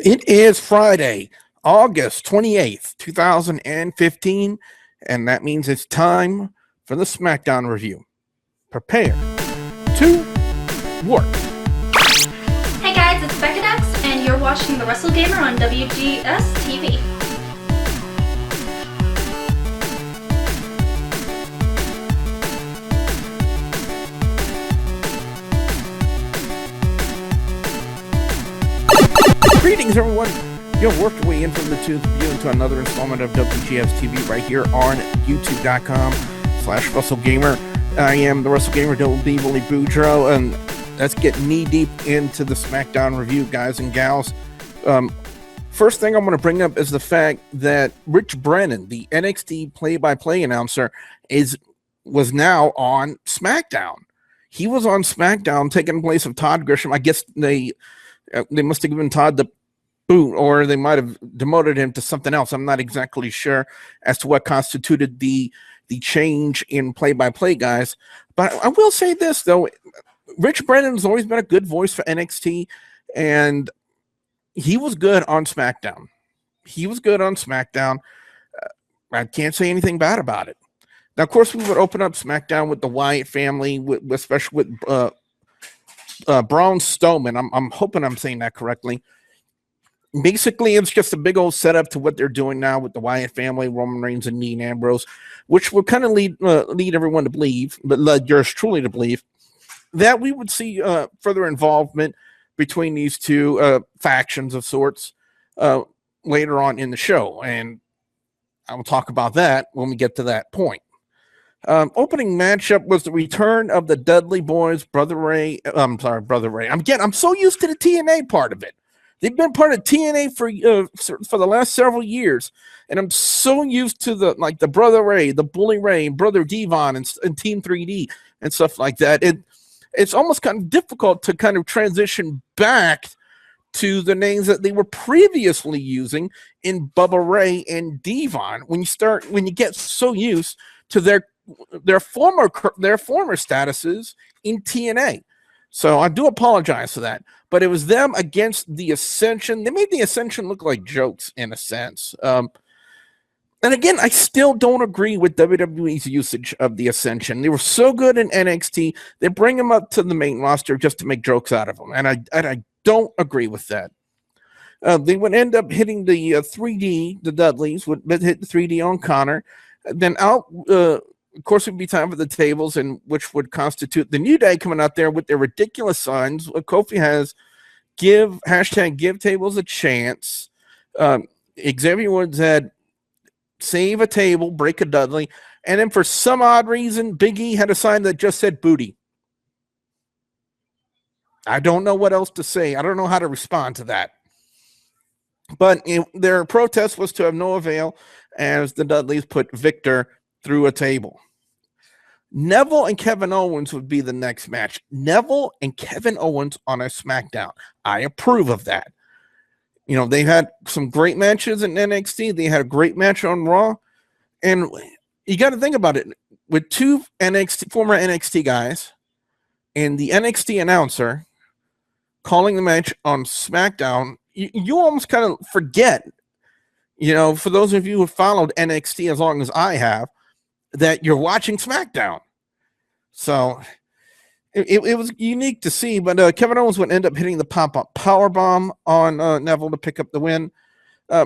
It is Friday, August 28th, 2015, and that means it's time for the Smackdown review. Prepare to work. Hey guys, it's Becky, and you're watching The Wrestle Gamer on WGS-TV. Greetings, everyone. You've worked your way in from the tooth view into another installment of WGS-TV right here on YouTube.com/WrestleGamer. I am the Wrestle Gamer, Dudley, Bully Boudreaux, and let's get knee deep into the Smackdown review, guys and gals. First thing I'm going to bring up is the fact that Rich Brennan, the NXT play-by-play announcer, was now on SmackDown. He was on SmackDown, taking place of Todd Grisham. I guess they must have given Todd the boot, or they might have demoted him to something else. I'm not exactly sure as to what constituted the change in play-by-play guys. But I will say this, though. Rich Brennan's always been a good voice for NXT, and he was good on SmackDown. I can't say anything bad about it. Now, of course, we would open up SmackDown with the Wyatt family, especially with Braun Strowman. I'm hoping I'm saying that correctly. Basically, it's just a big old setup to what they're doing now with the Wyatt family, Roman Reigns and Dean Ambrose, which will kind of lead everyone to believe, but led yours truly to believe, that we would see further involvement between these two factions of sorts later on in the show. And I will talk about that when we get to that point. Opening matchup was the return of the Dudley boys, Brother Ray. I'm so used to the TNA part of it. They've been part of TNA for the last several years, and I'm so used to the Brother Ray, the Bully Ray, Brother Devon, and Team 3D and stuff like that. It's almost kind of difficult to kind of transition back to the names that they were previously using in Bubba Ray and Devon when you get so used to their former statuses in TNA. So I do apologize for that. But it was them against the Ascension. They made the Ascension look like jokes in a sense. And again, I still don't agree with WWE's usage of the Ascension. They were so good in NXT, they bring them up to the main roster just to make jokes out of them. And I don't agree with that. They would end up hitting the 3D, the Dudleys would hit the 3D on Konner. Then out, of course, it would be time for the tables, and which would constitute the New Day coming out there with their ridiculous signs. Kofi has give tables a chance. Xavier Woods had save a table, break a Dudley. And then for some odd reason, Big E had a sign that just said booty. I don't know what else to say. I don't know how to respond to that. But their protest was to have no avail as the Dudleys put Victor through a table. Neville and Kevin Owens would be the next match. Neville and Kevin Owens on a SmackDown. I approve of that. You know, they had some great matches in NXT. They had a great match on Raw. And you got to think about it. With two former NXT guys and the NXT announcer calling the match on SmackDown, you almost kind of forget, you know, for those of you who followed NXT as long as I have, that you're watching SmackDown. So it was unique to see, but Kevin Owens would end up hitting the pop-up powerbomb on Neville to pick up the win.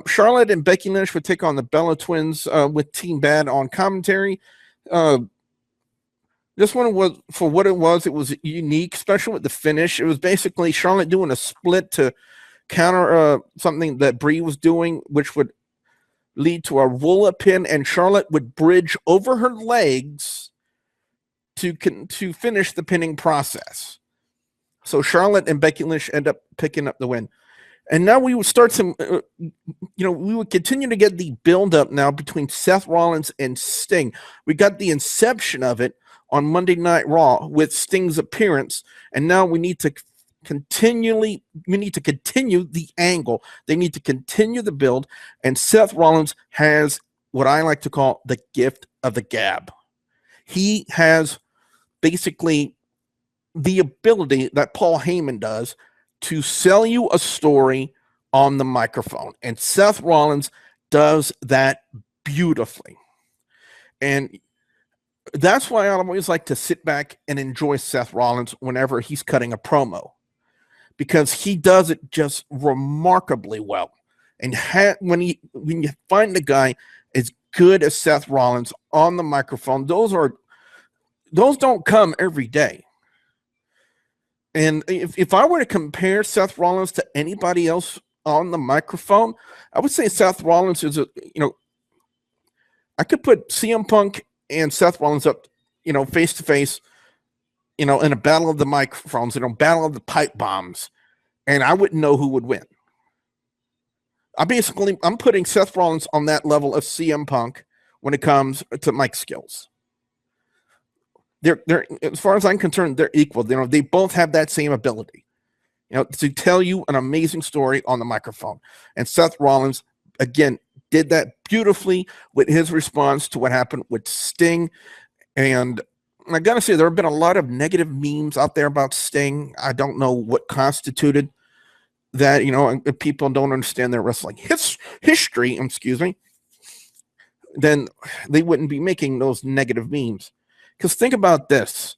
Charlotte and Becky Lynch would take on the Bella Twins with Team Bad on commentary. This one was, for what it was unique, especially with the finish. It was basically Charlotte doing a split to counter something that Brie was doing, which would lead to a roll-up pin, and Charlotte would bridge over her legs to finish the pinning process. So Charlotte and Becky Lynch end up picking up the win. And now we would start we would continue to get the build-up now between Seth Rollins and Sting. We got the inception of it on Monday Night Raw with Sting's appearance, and now we need to continue the angle. They need to continue the build, and Seth Rollins has what I like to call the gift of the gab. He has basically the ability that Paul Heyman does to sell you a story on the microphone. And Seth Rollins does that beautifully. And that's why I always like to sit back and enjoy Seth Rollins whenever he's cutting a promo, because he does it just remarkably well. And when you find a guy as good as Seth Rollins on the microphone, those don't come every day. And if I were to compare Seth Rollins to anybody else on the microphone, I would say Seth Rollins is I could put CM Punk and Seth Rollins up, face to face, in a battle of the microphones, battle of the pipe bombs, and I wouldn't know who would win. I'm putting Seth Rollins on that level of CM Punk when it comes to mic skills. They're as far as I'm concerned, they're equal. They both have that same ability, to tell you an amazing story on the microphone. And Seth Rollins, again, did that beautifully with his response to what happened with Sting. And I gotta say, there have been a lot of negative memes out there about Sting. I don't know what constituted that. If people don't understand their wrestling history, then they wouldn't be making those negative memes. Because think about this: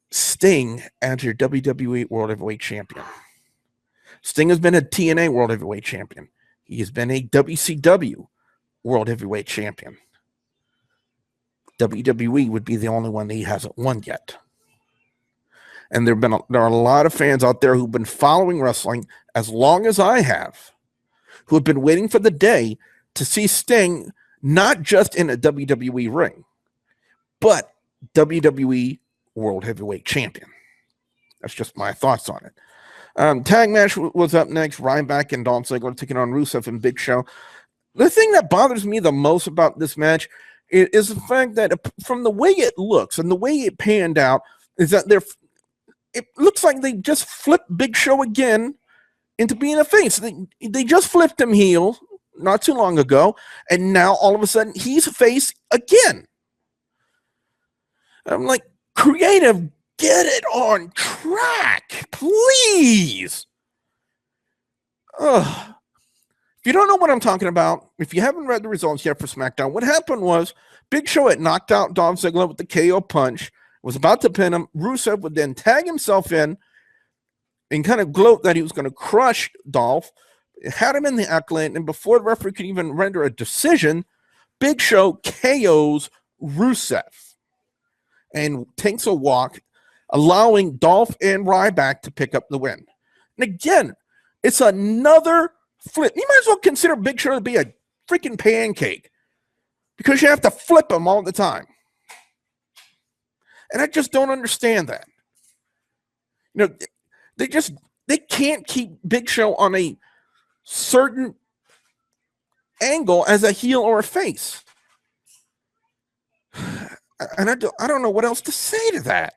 Sting as your WWE World Heavyweight Champion. Sting has been a TNA World Heavyweight Champion. He has been a WCW World Heavyweight Champion. WWE would be the only one that he hasn't won yet. And there are a lot of fans out there who've been following wrestling as long as I have, who have been waiting for the day to see Sting not just in a WWE ring, but WWE World Heavyweight Champion. That's just my thoughts on it. Tag match was up next. Ryback and Dolph Ziggler taking on Rusev and Big Show. The thing that bothers me the most about this match is the fact that from the way it looks and the way it panned out is that it looks like they just flipped Big Show again into being a face. They just flipped him heel not too long ago, and now all of a sudden he's a face again. I'm like, creative, get it on track, please. If you don't know what I'm talking about, if you haven't read the results yet for SmackDown, what happened was Big Show had knocked out Dolph Ziggler with the KO punch, was about to pin him. Rusev would then tag himself in and kind of gloat that he was going to crush Dolph, had him in the accolade, and before the referee could even render a decision, Big Show KOs Rusev and takes a walk, allowing Dolph and Ryback to pick up the win. And again, it's another flip. You might as well consider Big Show to be a freaking pancake because you have to flip him all the time. And I just don't understand that. They can't keep Big Show on a certain angle as a heel or a face. And I don't know what else to say to that.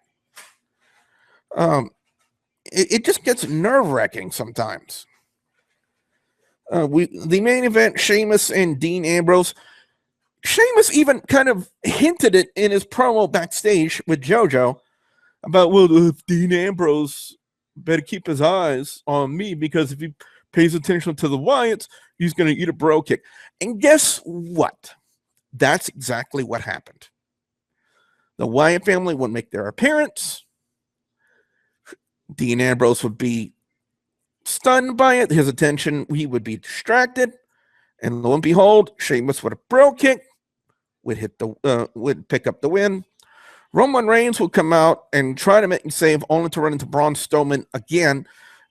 It just gets nerve-wracking sometimes. The main event, Sheamus and Dean Ambrose. Sheamus even kind of hinted it in his promo backstage with JoJo about, well, Dean Ambrose better keep his eyes on me because if he pays attention to the Wyatts, he's going to eat a bro kick. And guess what? That's exactly what happened. The Wyatt family would make their appearance. Dean Ambrose would be stunned by it. His attention, he would be distracted. And lo and behold, Sheamus with a bro kick would pick up the win. Roman Reigns would come out and try to make him save, only to run into Braun Strowman again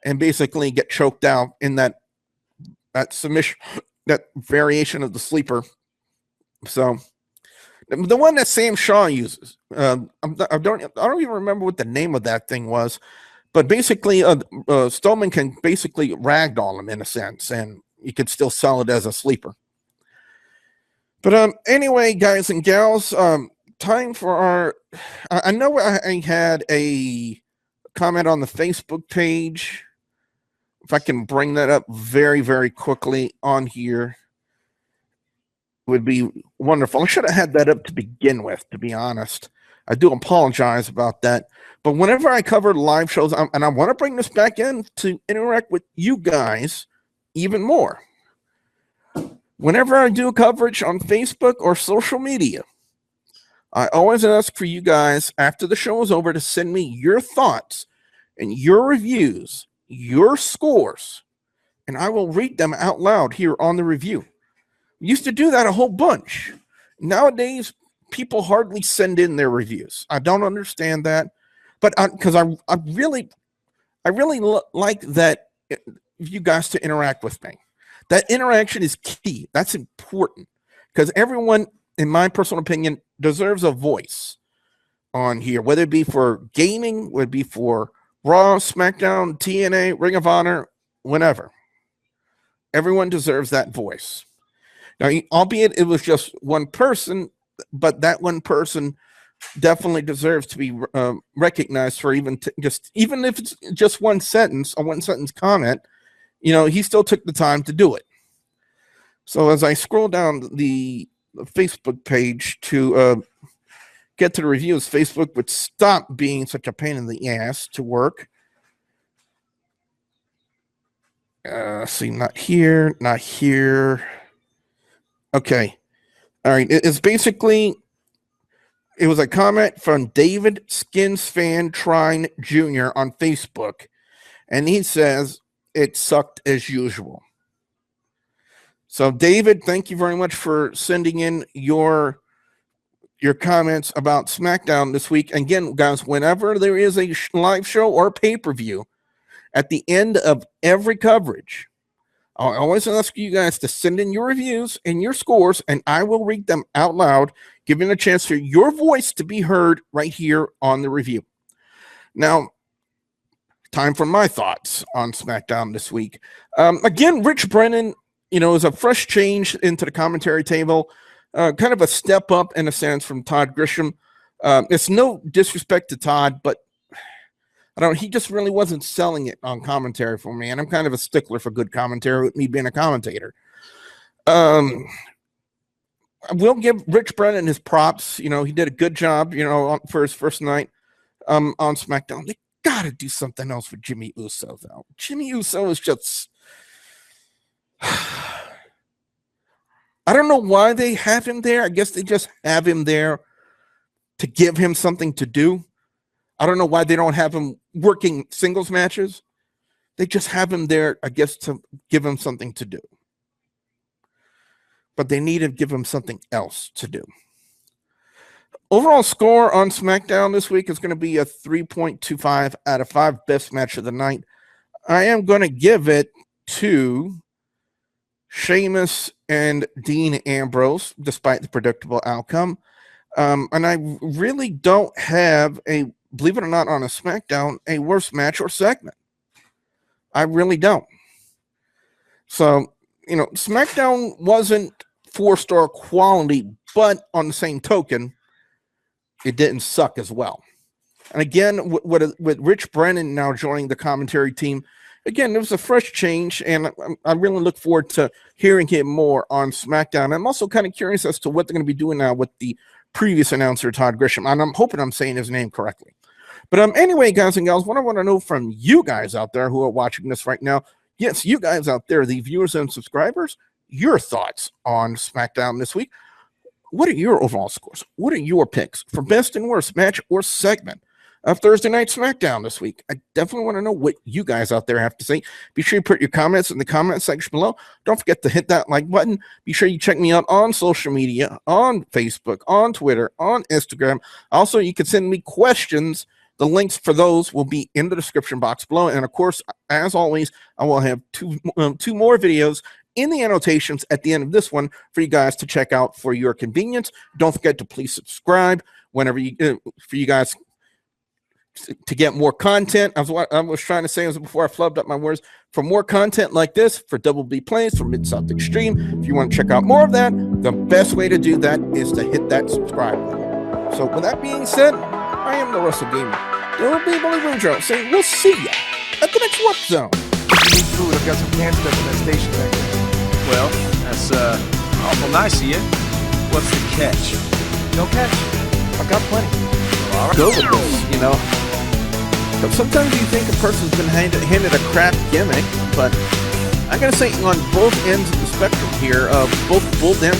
and basically get choked out in that submission, that variation of the sleeper. So the one that Sam Shaw uses, I don't even remember what the name of that thing was, but basically Strowman can basically ragdoll him in a sense, and you could still sell it as a sleeper. But anyway, guys and gals, time for our. I know I had a comment on the Facebook page. If I can bring that up very, very quickly on here, would be wonderful. I should have had that up to begin with, to be honest. I do apologize about that. But whenever I cover live shows, and I want to bring this back in to interact with you guys even more. Whenever I do coverage on Facebook or social media, I always ask for you guys after the show is over to send me your thoughts and your reviews, your scores, and I will read them out loud here on the review. We used to do that a whole bunch. Nowadays, people hardly send in their reviews. I don't understand that, but because I really like that you guys to interact with me. That interaction is key. That's important because everyone, in my personal opinion, deserves a voice on here, whether it be for gaming, whether it be for Raw, SmackDown, TNA, Ring of Honor, whenever. Everyone deserves that voice. Now, albeit it was just one person, but that one person definitely deserves to be recognized for even if it's just one sentence, a one-sentence comment. He still took the time to do it. So as I scroll down the Facebook page to get to the reviews, Facebook would stop being such a pain in the ass to work. See, not here. Okay. All right. It's basically, it was a comment from David Skins Fan Trine Jr. on Facebook, and he says, "It sucked as usual." So, David, thank you very much for sending in your comments about SmackDown this week. Again, guys, whenever there is a live show or pay-per-view, at the end of every coverage, I always ask you guys to send in your reviews and your scores, and I will read them out loud, giving a chance for your voice to be heard right here on the review. Now, time for my thoughts on SmackDown this week. Again, Rich Brennan, is a fresh change into the commentary table, kind of a step up in a sense from Todd Grisham. It's no disrespect to Todd, but he just really wasn't selling it on commentary for me, and I'm kind of a stickler for good commentary with me being a commentator. I will give Rich Brennan his props. He did a good job, for his first night on SmackDown. They got to do something else with Jimmy Uso, though. Jimmy Uso is just... I don't know why they have him there. I guess they just have him there to give him something to do. I don't know why they don't have him working singles matches. They just have him there, I guess, to give him something to do. But they need to give him something else to do. Overall score on SmackDown this week is going to be a 3.25 out of 5, best match of the night. I am going to give it to Sheamus and Dean Ambrose, despite the predictable outcome. And I really don't have believe it or not, on a SmackDown, a worse match or segment. I really don't. So, SmackDown wasn't 4-star quality, but on the same token, it didn't suck as well. And again, with Rich Brennan now joining the commentary team, again, it was a fresh change, and I really look forward to hearing him more on SmackDown. I'm also kind of curious as to what they're going to be doing now with the previous announcer, Todd Grisham, and I'm hoping I'm saying his name correctly. But anyway, guys and gals, what I want to know from you guys out there who are watching this right now, yes, you guys out there, the viewers and subscribers, your thoughts on SmackDown this week. What are your overall scores? What are your picks for best and worst match or segment of Thursday Night SmackDown this week? I definitely want to know what you guys out there have to say. Be sure you put your comments in the comment section below. Don't forget to hit that like button. Be sure you check me out on social media, on Facebook, on Twitter, on Instagram. Also, you can send me questions. The links for those will be in the description box below. And of course, as always, I will have two more videos in the annotations at the end of this one for you guys to check out for your convenience. Don't forget to please subscribe whenever for you guys to get more content. What I was trying to say was before I flubbed up my words. For more content like this, for Double B Plays, for Mid-South Extreme, if you want to check out more of that, the best way to do that is to hit that subscribe button. So with that being said, I am the Russell Gamer. Double B Believer saying we'll see ya at the next Warp Zone. If you need food, I've got some canned stuff in that station back there. Well, that's awful nice of you. What's the catch? No catch. I've got plenty. All right. Go with this, But sometimes you think a person's been handed a crap gimmick, but I gotta say, on both ends of the spectrum here, both ends